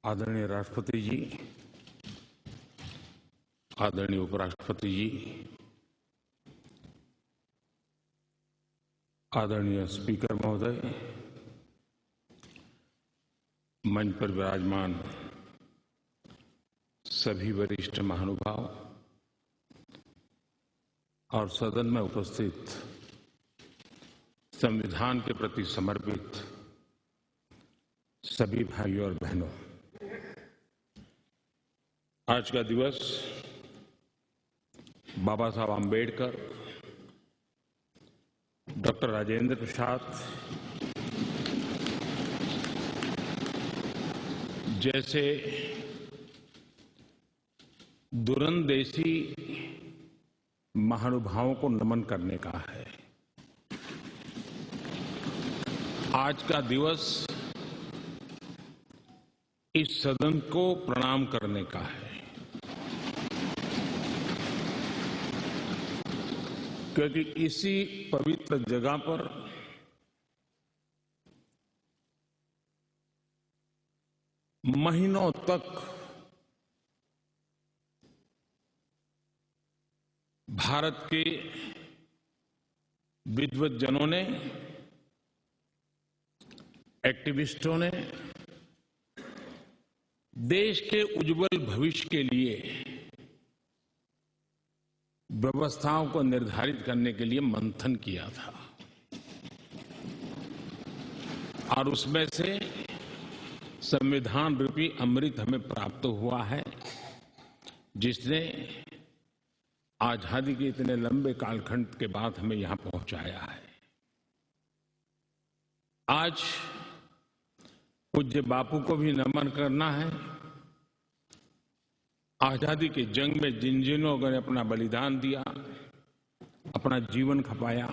आदरणीय राष्ट्रपति जी, आदरणीय उपराष्ट्रपति जी, आदरणीय स्पीकर महोदय, मंच पर विराजमान सभी वरिष्ठ महानुभाव और सदन में उपस्थित संविधान के प्रति समर्पित सभी भाइयों और बहनों, आज का दिवस बाबा साहब आम्बेडकर, डॉक्टर राजेंद्र प्रसाद जैसे दूरंदेशी महानुभावों को नमन करने का है। आज का दिवस इस सदन को प्रणाम करने का है, क्योंकि इसी पवित्र जगह पर महीनों तक भारत के विद्वज्जनों ने, एक्टिविस्टों ने देश के उज्जवल भविष्य के लिए व्यवस्थाओं को निर्धारित करने के लिए मंथन किया था और उसमें से संविधान रूपी अमृत हमें प्राप्त हुआ है, जिसने आजादी के इतने लंबे कालखंड के बाद हमें यहां पहुंचाया है। आज पूज्य बापू को भी नमन करना है। आजादी के जंग में जिन जिन लोगों ने अपना बलिदान दिया, अपना जीवन खपाया,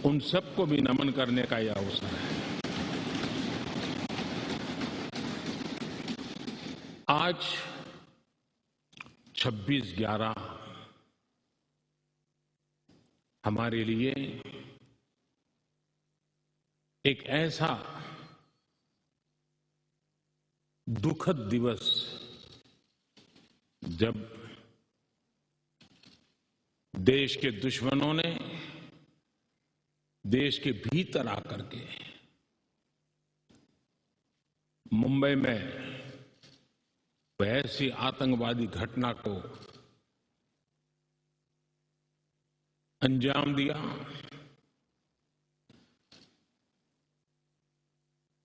उन सबको भी नमन करने का यह अवसर है। आज 26/11 हमारे लिए एक ऐसा दुखद दिवस, जब देश के दुश्मनों ने देश के भीतर आकर के मुंबई में ऐसी आतंकवादी घटना को अंजाम दिया।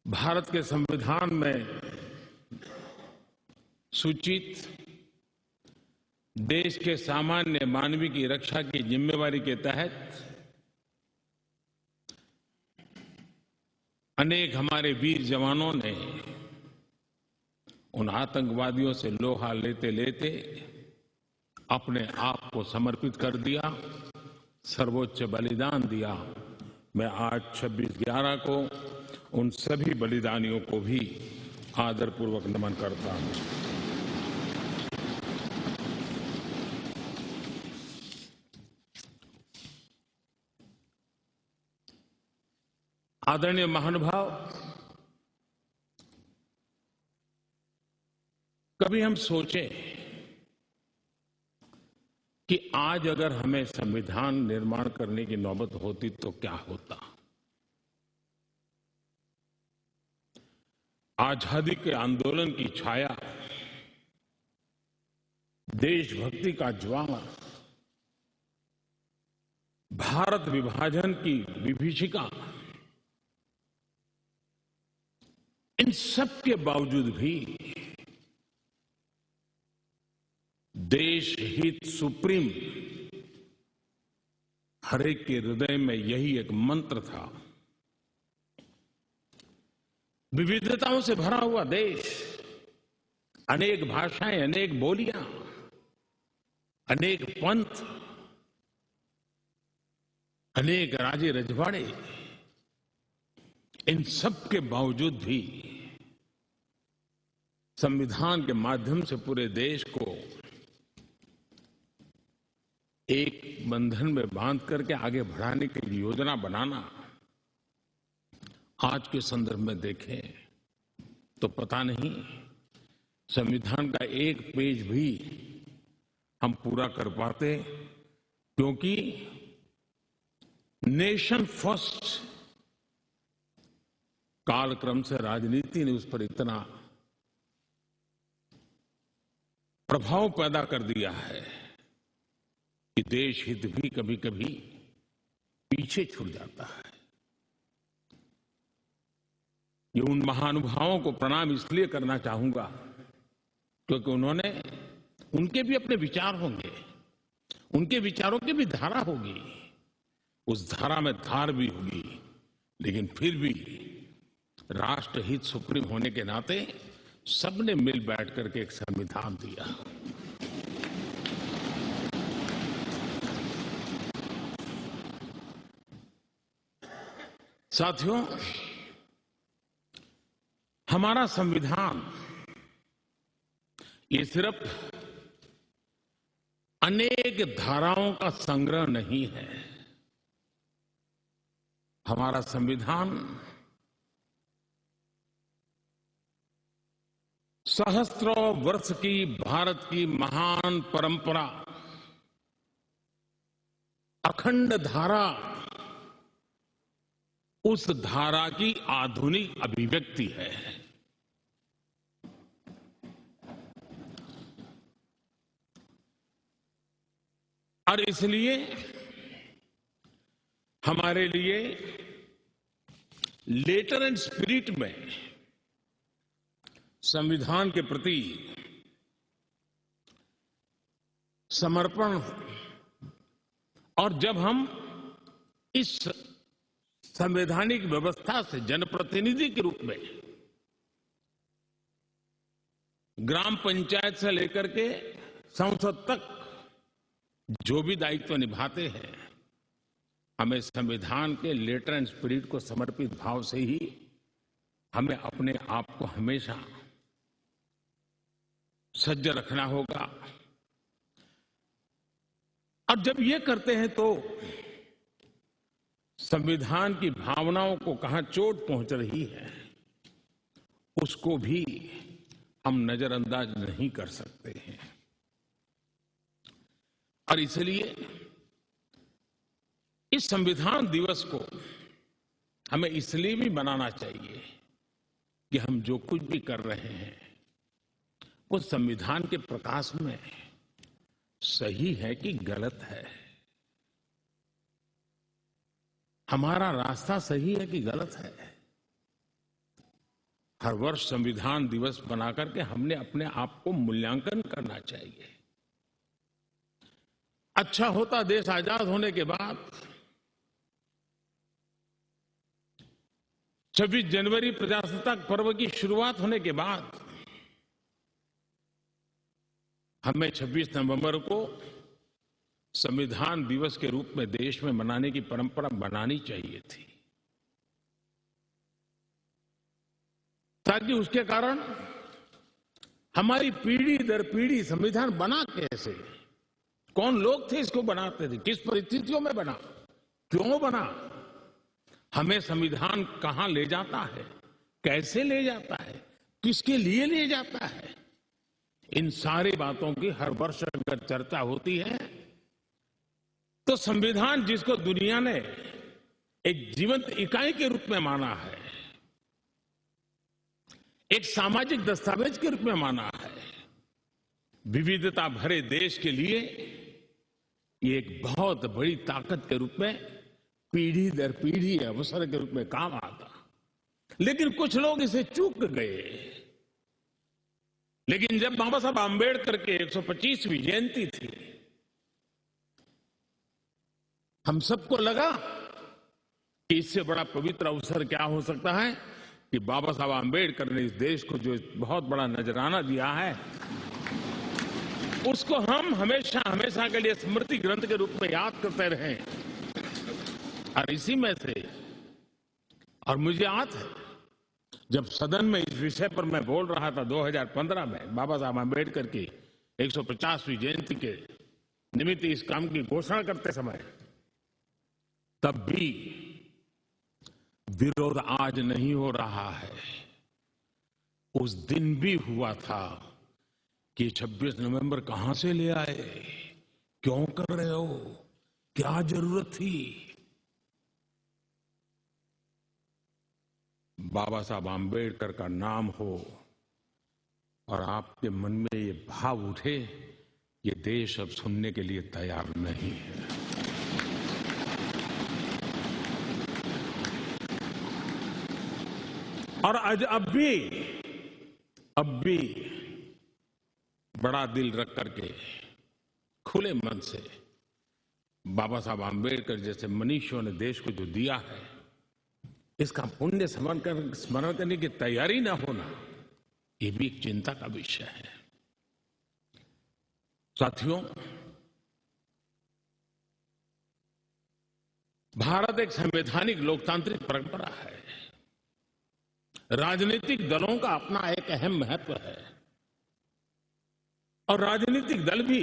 भारत के संविधान में सूचित देश के सामान्य मानवीय की रक्षा की जिम्मेवारी के तहत अनेक हमारे वीर जवानों ने उन आतंकवादियों से लोहा लेते लेते अपने आप को समर्पित कर दिया, सर्वोच्च बलिदान दिया। मैं आज 26/11 को उन सभी बलिदानियों को भी आदरपूर्वक नमन करता हूं। आदरणीय महानुभाव, कभी हम सोचें कि आज अगर हमें संविधान निर्माण करने की नौबत होती तो क्या होता। आजादी के आंदोलन की छाया, देशभक्ति का ज्वाला, भारत विभाजन की विभीषिका, इन सब के बावजूद भी देश हित सुप्रीम हर एक के हृदय में यही एक मंत्र था। विविधताओं से भरा हुआ देश, अनेक भाषाएं, अनेक बोलियां, अनेक पंथ, अनेक राजे रजवाड़े, इन सब के बावजूद भी संविधान के माध्यम से पूरे देश को एक बंधन में बांध करके आगे बढ़ाने की योजना बनाना, आज के संदर्भ में देखें तो पता नहीं संविधान का एक पेज भी हम पूरा कर पाते, क्योंकि नेशन फर्स्ट कालक्रम से राजनीति ने उस पर इतना प्रभाव पैदा कर दिया है कि देश हित भी कभी कभी पीछे छूट जाता है। ये उन महानुभावों को प्रणाम इसलिए करना चाहूंगा क्योंकि उनके भी अपने विचार होंगे, उनके विचारों की भी धारा होगी, उस धारा में धार भी होगी, लेकिन फिर भी राष्ट्रहित सुप्रीम होने के नाते सबने मिल बैठ करके एक संविधान दिया। साथियों, हमारा संविधान ये सिर्फ अनेक धाराओं का संग्रह नहीं है। हमारा संविधान सहस्त्रों वर्ष की भारत की महान परंपरा, अखंड धारा, उस धारा की आधुनिक अभिव्यक्ति है। और इसलिए हमारे लिए लेटर एंड स्पिरिट में संविधान के प्रति समर्पण, और जब हम इस संवैधानिक व्यवस्था से जनप्रतिनिधि के रूप में ग्राम पंचायत से लेकर के संसद तक जो भी दायित्व निभाते हैं, हमें संविधान के लेटर एंड स्पिरिट को समर्पित भाव से ही हमें अपने आप को हमेशा सज्ज रखना होगा। और जब ये करते हैं तो संविधान की भावनाओं को कहां चोट पहुंच रही है उसको भी हम नजरअंदाज नहीं कर सकते हैं। और इसलिए इस संविधान दिवस को हमें इसलिए भी मनाना चाहिए कि हम जो कुछ भी कर रहे हैं वो संविधान के प्रकाश में सही है कि गलत है, हमारा रास्ता सही है कि गलत है। हर वर्ष संविधान दिवस बनाकर के हमने अपने आप को मूल्यांकन करना चाहिए। अच्छा होता देश आजाद होने के बाद 26 जनवरी प्रजासत्ताक पर्व की शुरुआत होने के बाद हमें 26 नवंबर को संविधान दिवस के रूप में देश में मनाने की परंपरा बनानी चाहिए थी, ताकि उसके कारण हमारी पीढ़ी दर पीढ़ी संविधान बना कैसे, कौन लोग थे इसको बनाते थे, किस परिस्थितियों में बना, क्यों बना, हमें संविधान कहां ले जाता है, कैसे ले जाता है, किसके लिए ले जाता है, इन सारी बातों की हर वर्ष अगर चर्चा होती है तो संविधान जिसको दुनिया ने एक जीवंत इकाई के रूप में माना है, एक सामाजिक दस्तावेज के रूप में माना है, विविधता भरे देश के लिए ये एक बहुत बड़ी ताकत के रूप में पीढ़ी दर पीढ़ी अवसर के रूप में काम आता। लेकिन कुछ लोग इसे चूक गए। लेकिन जब बाबा साहब आंबेडकर के 125वीं जयंती थी, हम सबको लगा कि इससे बड़ा पवित्र अवसर क्या हो सकता है कि बाबा साहब आंबेडकर ने इस देश को जो बहुत बड़ा नजराना दिया है उसको हम हमेशा हमेशा के लिए स्मृति ग्रंथ के रूप में याद करते रहें। और इसी में से, और मुझे याद है जब सदन में इस विषय पर मैं बोल रहा था 2015 में बाबा साहब आंबेडकर की 150वीं जयंती के निमित्त इस काम की घोषणा करते समय, तब भी विरोध आज नहीं हो रहा है, उस दिन भी हुआ था कि 26 नवंबर कहां से ले आए, क्यों कर रहे हो, क्या जरूरत थी। बाबा साहब आंबेडकर का नाम हो और आपके मन में ये भाव उठे, ये देश अब सुनने के लिए तैयार नहीं है। और आज अब भी बड़ा दिल रख करके खुले मन से बाबा साहब आंबेडकर जैसे मनीषियों ने देश को जो दिया है, इसका पुण्य स्मरण करने की तैयारी न होना, ये भी एक चिंता का विषय है। साथियों, भारत एक संवैधानिक लोकतांत्रिक परंपरा है। राजनीतिक दलों का अपना एक अहम महत्व है और राजनीतिक दल भी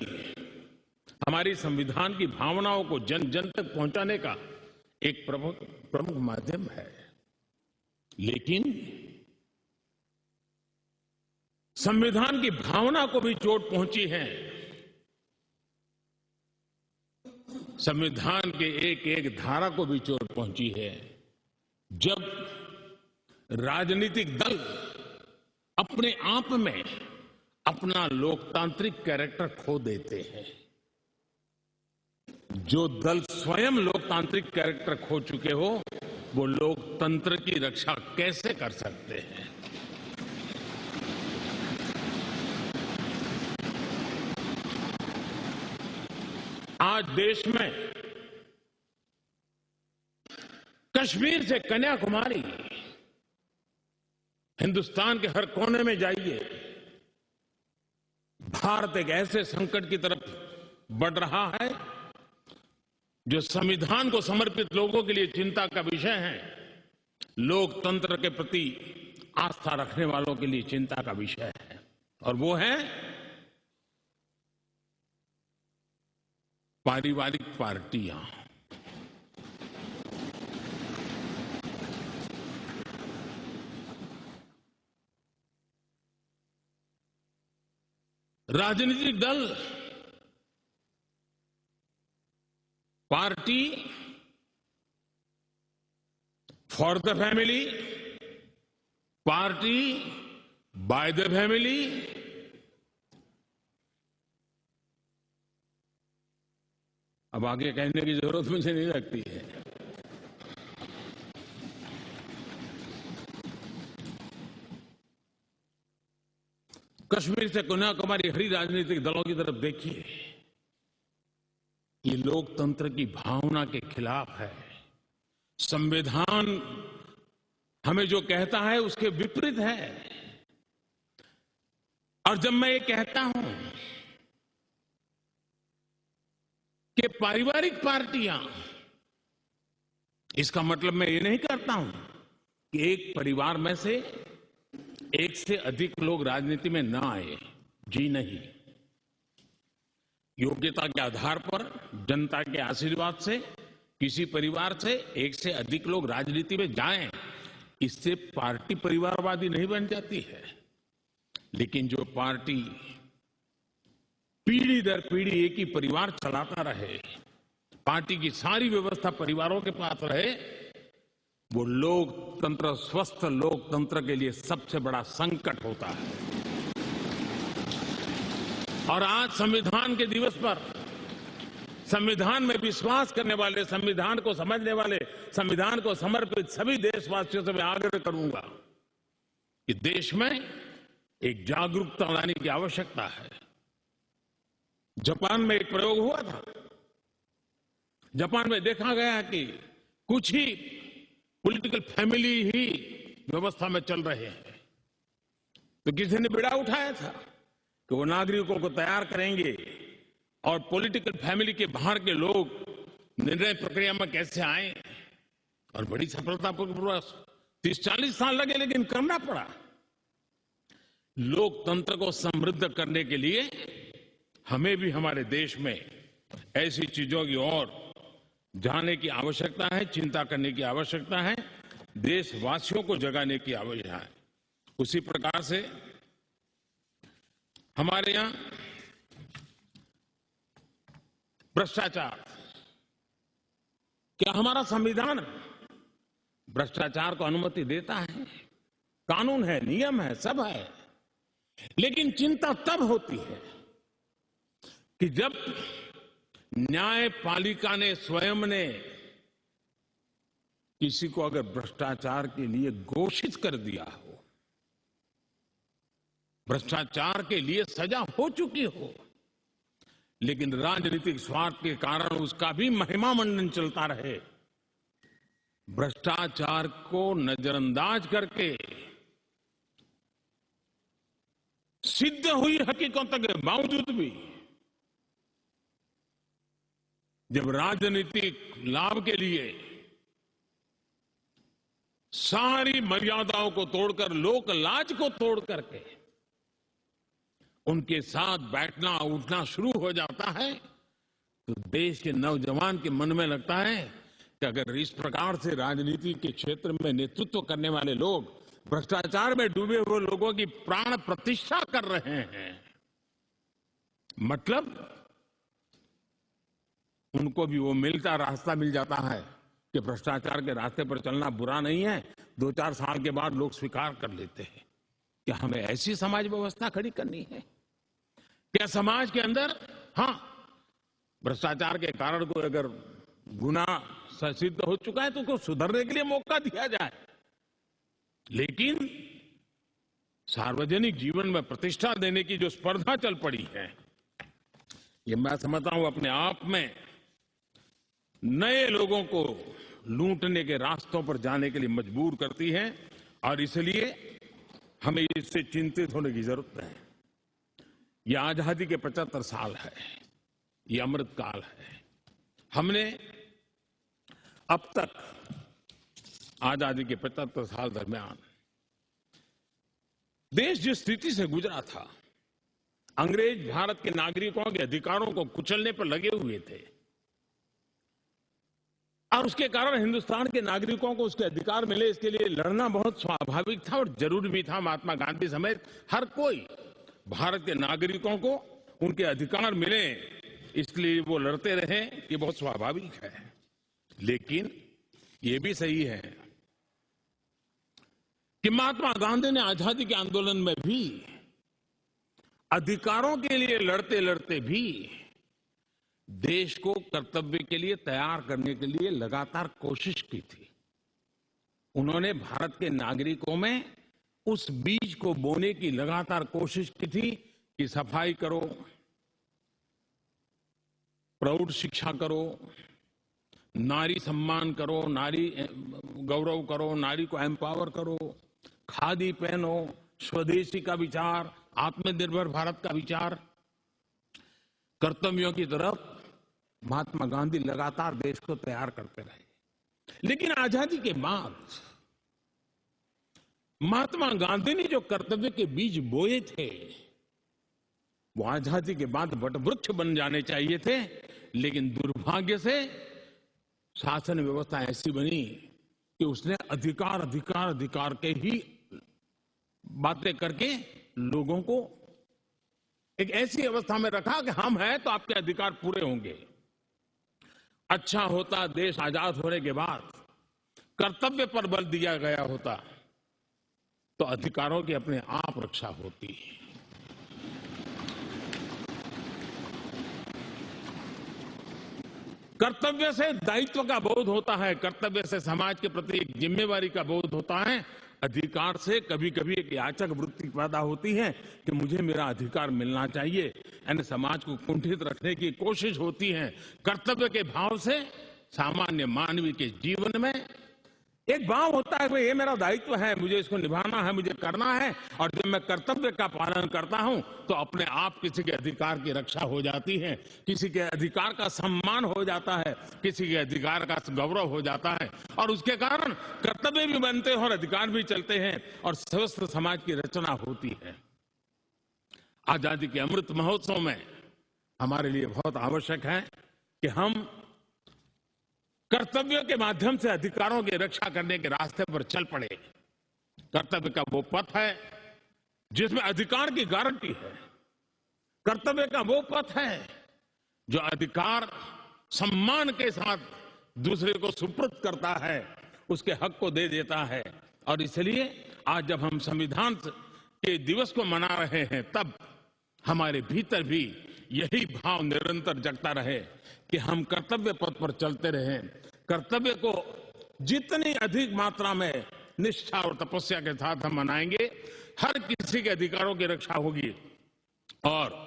हमारी संविधान की भावनाओं को जन जन तक पहुंचाने का एक प्रमुख माध्यम है। लेकिन संविधान की भावना को भी चोट पहुंची है। संविधान के एक एक धारा को भी चोट पहुंची है जब राजनीतिक दल अपने आप में अपना लोकतांत्रिक कैरेक्टर खो देते हैं। जो दल स्वयं लोकतांत्रिक कैरेक्टर खो चुके हो, वो लोकतंत्र की रक्षा कैसे कर सकते हैं। आज देश में कश्मीर से कन्याकुमारी, हिंदुस्तान के हर कोने में जाइए, भारत एक ऐसे संकट की तरफ बढ़ रहा है जो संविधान को समर्पित लोगों के लिए चिंता का विषय है, लोकतंत्र के प्रति आस्था रखने वालों के लिए चिंता का विषय है, और वो है पारिवारिक पार्टियां। राजनीतिक दल party for the family, party by the family, अब आगे कहने की जरूरत मुझे नहीं लगती है। कश्मीर से कन्याकुमारी हरी राजनीतिक दलों की तरफ देखिए, ये लोकतंत्र की भावना के खिलाफ है। संविधान हमें जो कहता है उसके विपरीत है। और जब मैं ये कहता हूं कि पारिवारिक पार्टियां, इसका मतलब मैं ये नहीं करता हूं कि एक परिवार में से एक से अधिक लोग राजनीति में ना आए। जी नहीं, योग्यता के आधार पर जनता के आशीर्वाद से किसी परिवार से एक से अधिक लोग राजनीति में जाएं, इससे पार्टी परिवारवादी नहीं बन जाती है। लेकिन जो पार्टी पीढ़ी दर पीढ़ी एक ही परिवार चलाता रहे, पार्टी की सारी व्यवस्था परिवारों के पास रहे, वो लोकतंत्र, स्वस्थ लोकतंत्र के लिए सबसे बड़ा संकट होता है। और आज संविधान के दिवस पर संविधान में विश्वास करने वाले, संविधान को समझने वाले, संविधान को समर्पित सभी देशवासियों से मैं आग्रह करूंगा कि देश में एक जागरूकता लाने की आवश्यकता है। जापान में एक प्रयोग हुआ था। जापान में देखा गया कि कुछ ही पॉलिटिकल फैमिली ही व्यवस्था में चल रहे हैं, तो किसी ने बीड़ा उठाया था कि वो नागरिकों को तैयार करेंगे और पॉलिटिकल फैमिली के बाहर के लोग निर्णय प्रक्रिया में कैसे आए। और बड़ी सफलतापूर्वक 30-40 साल लगे, लेकिन करना पड़ा। लोकतंत्र को समृद्ध करने के लिए हमें भी हमारे देश में ऐसी चीजों की ओर जाने की आवश्यकता है, चिंता करने की आवश्यकता है, देशवासियों को जगाने की आवश्यकता है। उसी प्रकार से हमारे यहां भ्रष्टाचार, क्या हमारा संविधान भ्रष्टाचार को अनुमति देता है? कानून है, नियम है, सब है। लेकिन चिंता तब होती है कि जब न्यायपालिका ने स्वयं ने किसी को अगर भ्रष्टाचार के लिए घोषित कर दिया हो, भ्रष्टाचार के लिए सजा हो चुकी हो, लेकिन राजनीतिक स्वार्थ के कारण उसका भी महिमा मंडन चलता रहे, भ्रष्टाचार को नजरअंदाज करके सिद्ध हुई हकीकतों के बावजूद भी जब राजनीतिक लाभ के लिए सारी मर्यादाओं को तोड़कर, लोक लाज को तोड़ करके उनके साथ बैठना उठना शुरू हो जाता है, तो देश के नौजवान के मन में लगता है कि अगर इस प्रकार से राजनीति के क्षेत्र में नेतृत्व करने वाले लोग भ्रष्टाचार में डूबे हुए लोगों की प्राण प्रतिष्ठा कर रहे हैं, मतलब उनको भी वो मिलता रास्ता मिल जाता है कि भ्रष्टाचार के रास्ते पर चलना बुरा नहीं है। 2-4 साल के बाद लोग स्वीकार कर लेते हैं कि हमें ऐसी समाज व्यवस्था खड़ी करनी है। क्या समाज के अंदर, हां, भ्रष्टाचार के कारण कोई अगर गुनाह सिद्ध हो चुका है तो उसको सुधरने के लिए मौका दिया जाए, लेकिन सार्वजनिक जीवन में प्रतिष्ठा देने की जो स्पर्धा चल पड़ी है, ये मैं समझता हूं अपने आप में नए लोगों को लूटने के रास्तों पर जाने के लिए मजबूर करती है, और इसलिए हमें इससे चिंतित होने की जरूरत है। यह आजादी के 75 साल है, ये अमृत काल है। हमने अब तक आजादी के 75 साल दरमियान देश जिस स्थिति से गुजरा था, अंग्रेज भारत के नागरिकों के अधिकारों को कुचलने पर लगे हुए थे, और उसके कारण हिंदुस्तान के नागरिकों को उसके अधिकार मिले, इसके लिए लड़ना बहुत स्वाभाविक था और जरूरी भी था। महात्मा गांधी समेत हर कोई भारत के नागरिकों को उनके अधिकार मिले, इसलिए वो लड़ते रहे, ये बहुत स्वाभाविक है। लेकिन ये भी सही है कि महात्मा गांधी ने आजादी के आंदोलन में भी अधिकारों के लिए लड़ते लड़ते भी देश को कर्तव्य के लिए तैयार करने के लिए लगातार कोशिश की थी। उन्होंने भारत के नागरिकों में उस बीज को बोने की लगातार कोशिश की थी कि सफाई करो, प्रौढ़ शिक्षा करो, नारी सम्मान करो, नारी गौरव करो, नारी को एम्पावर करो, खादी पहनो, स्वदेशी का विचार, आत्मनिर्भर भारत का विचार, कर्तव्यों की तरफ महात्मा गांधी लगातार देश को तैयार करते रहे। लेकिन आजादी के बाद महात्मा गांधी ने जो कर्तव्य के बीज बोए थे, वो आजादी के बाद वटवृक्ष बन जाने चाहिए थे, लेकिन दुर्भाग्य से शासन व्यवस्था ऐसी बनी कि उसने अधिकार अधिकार अधिकार के ही बातें करके लोगों को एक ऐसी अवस्था में रखा कि हम हैं तो आपके अधिकार पूरे होंगे। अच्छा होता देश आजाद होने के बाद कर्तव्य पर बल दिया गया होता तो अधिकारों की अपने आप रक्षा होती। कर्तव्य से दायित्व का बोध होता है, कर्तव्य से समाज के प्रति एक जिम्मेवारी का बोध होता है। अधिकार से कभी कभी एक याचक वृत्ति पैदा होती है कि मुझे मेरा अधिकार मिलना चाहिए, यानी समाज को कुंठित रखने की कोशिश होती है। कर्तव्य के भाव से सामान्य मानवीय के जीवन में एक भाव होता है कि ये मेरा दायित्व है, मुझे इसको निभाना है, मुझे करना है, और जब मैं कर्तव्य का पालन करता हूं तो अपने आप किसी के अधिकार की रक्षा हो जाती है, किसी के अधिकार का सम्मान हो जाता है, किसी के अधिकार का गौरव हो जाता है, और उसके कारण कर्तव्य भी बनते हैं और अधिकार भी चलते हैं और स्वस्थ समाज की रचना होती है। आजादी के अमृत महोत्सव में हमारे लिए बहुत आवश्यक है कि हम कर्तव्यों के माध्यम से अधिकारों की रक्षा करने के रास्ते पर चल पड़े। कर्तव्य का वो पथ है जिसमें अधिकार की गारंटी है। कर्तव्य का वो पथ है जो अधिकार सम्मान के साथ दूसरे को सुपुर्द करता है, उसके हक को दे देता है। और इसलिए आज जब हम संविधान के दिवस को मना रहे हैं, तब हमारे भीतर भी यही भाव निरंतर जगता रहे कि हम कर्तव्य पथ पर चलते रहें। कर्तव्य को जितनी अधिक मात्रा में निष्ठा और तपस्या के साथ हम मनाएंगे, हर किसी के अधिकारों की रक्षा होगी। और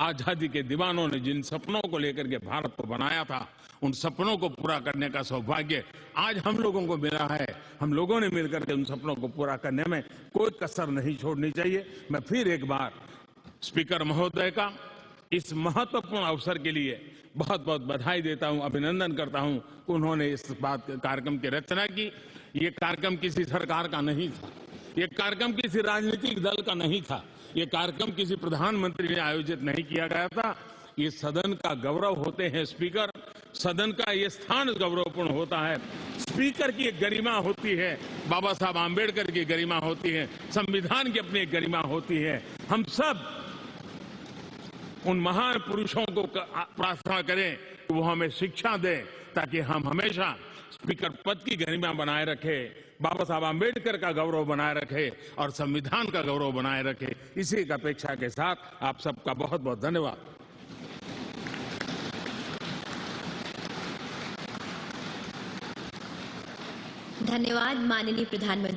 आजादी के दीवानों ने जिन सपनों को लेकर के भारत को बनाया था, उन सपनों को पूरा करने का सौभाग्य आज हम लोगों को मिला है। हम लोगों ने मिलकर के उन सपनों को पूरा करने में कोई कसर नहीं छोड़नी चाहिए। मैं फिर एक बार स्पीकर महोदय का इस महत्वपूर्ण अवसर के लिए बहुत बहुत बधाई देता हूं, अभिनंदन करता हूं कि उन्होंने इस कार्यक्रम की रचना की। ये कार्यक्रम किसी सरकार का नहीं था, ये कार्यक्रम किसी राजनीतिक दल का नहीं था, ये कार्यक्रम किसी प्रधानमंत्री ने आयोजित नहीं किया गया था। ये सदन का गौरव होते हैं स्पीकर, सदन का ये स्थान गौरवपूर्ण होता है। स्पीकर की एक गरिमा होती है, बाबा साहब आंबेडकर की गरिमा होती है, संविधान की अपनी एक गरिमा होती है। हम सब उन महान पुरुषों को प्रार्थना करें कि वो हमें शिक्षा दें, ताकि हम हमेशा स्पीकर पद की गरिमा बनाए रखें, बाबा साहब आंबेडकर का गौरव बनाए रखे और संविधान का गौरव बनाए रखे। इसी एक अपेक्षा के साथ आप सबका बहुत बहुत धन्यवाद। धन्यवाद माननीय प्रधानमंत्री।